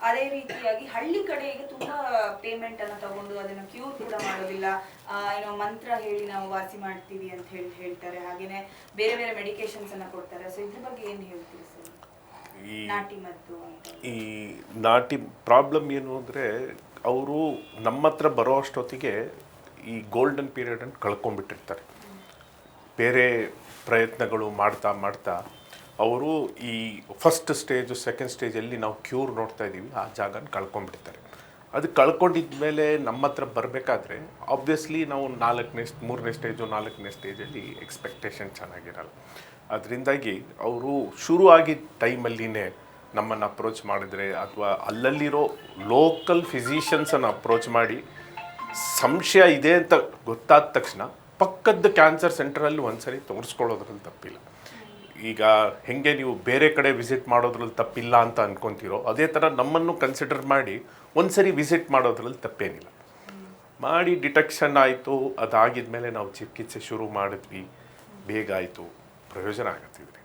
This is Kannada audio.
ಅದೇ ರೀತಿಯಾಗಿ ಹಳ್ಳಿ ಕಡೆ ಈಗ ತುಂಬಾ ಪೇಮೆಂಟ್ ಅನ್ನ ತಗೊಂಡು ಅದನ್ನ ಕ್ಯೂರ್ ಕೂಡ ಮಾಡೋದಿಲ್ಲ. ಏನೋ ಮಂತ್ರ ಹೇಳಿ ನಾವು ವಾಸಿ ಮಾಡ್ತೀವಿ ಅಂತ ಹೇಳ್ತಾರೆ. ಹಾಗೇನೆ ಬೇರೆ ಬೇರೆ ಮೆಡಿಕೇಶನ್ಸ್ ಅನ್ನ ಕೊಡ್ತಾರೆ. ಸೊ ಇದ್ರ ಬಗ್ಗೆ ಏನ್ ಹೇಳ್ತೀರಿ ಸರ್? ಈ ನಾಟಿ ಮದ್ದು ಅಂತ ಈ ನಾಟಿ ಪ್ರಾಬ್ಲಮ್ ಏನು ಅಂದರೆ, ಅವರು ನಮ್ಮ ಹತ್ರ ಬರೋ ಅಷ್ಟೊತ್ತಿಗೆ ಈ ಗೋಲ್ಡನ್ ಪೀರಿಯಡನ್ನು ಕಳ್ಕೊಂಡ್ಬಿಟ್ಟಿರ್ತಾರೆ. ಬೇರೆ ಪ್ರಯತ್ನಗಳು ಮಾಡ್ತಾ ಮಾಡ್ತಾ ಅವರು ಈ ಫಸ್ಟ್ ಸ್ಟೇಜು ಸೆಕೆಂಡ್ ಸ್ಟೇಜಲ್ಲಿ ನಾವು ಕ್ಯೂರ್ ನೋಡ್ತಾ ಇದ್ದೀವಿ, ಆ ಜಾಗನ ಕಳ್ಕೊಂಡ್ಬಿಡ್ತಾರೆ. ಅದು ಕಳ್ಕೊಂಡಿದ್ಮೇಲೆ ನಮ್ಮ ಹತ್ರ ಬರಬೇಕಾದ್ರೆ ಆಬ್ವಿಯಸ್ಲಿ ನಾವು ಮೂರನೇ ಸ್ಟೇಜು 4ನೇ ಸ್ಟೇಜಲ್ಲಿ ಎಕ್ಸ್ಪೆಕ್ಟೇಷನ್ ಚೆನ್ನಾಗಿರಲ್ಲ. ಅದರಿಂದಾಗಿ ಅವರು ಶುರು ಆಗಿದ್ದ ಟೈಮಲ್ಲಿನೇ ನಮ್ಮನ್ನು ಅಪ್ರೋಚ್ ಮಾಡಿದ್ರೆ, ಅಥವಾ ಅಲ್ಲಲ್ಲಿರೋ ಲೋಕಲ್ ಫಿಸಿಷಿಯನ್ಸನ್ನು ಅಪ್ರೋಚ್ ಮಾಡಿ ಸಂಶಯ ಇದೆ ಅಂತ ಗೊತ್ತಾದ ತಕ್ಷಣ ಪಕ್ಕದ ಕ್ಯಾನ್ಸರ್ ಸೆಂಟರಲ್ಲಿ ಒಂದ್ಸರಿ ತೋರಿಸ್ಕೊಳ್ಳೋದ್ರಲ್ಲಿ ತಪ್ಪಿಲ್ಲ. ಈಗ ಹೆಂಗೆ ನೀವು ಬೇರೆ ಕಡೆ ವಿಸಿಟ್ ಮಾಡೋದ್ರಲ್ಲಿ ತಪ್ಪಿಲ್ಲ ಅಂತ ಅಂದ್ಕೊತೀರೋ, ಅದೇ ಥರ ನಮ್ಮನ್ನು ಕನ್ಸಿಡರ್ ಮಾಡಿ ಒಂದ್ಸರಿ ವಿಸಿಟ್ ಮಾಡೋದ್ರಲ್ಲಿ ತಪ್ಪೇನಿಲ್ಲ. ಮಾಡಿ ಡಿಟೆಕ್ಷನ್ ಆಯಿತು, ಅದಾಗಿದ್ಮೇಲೆ ನಾವು ಚಿಕಿತ್ಸೆ ಶುರು ಮಾಡಿದ್ವಿ, ಬೇಗ ಆಯಿತು, ಪ್ರಯೋಜನ ಆಗತ್ತಿದ್ರಿ.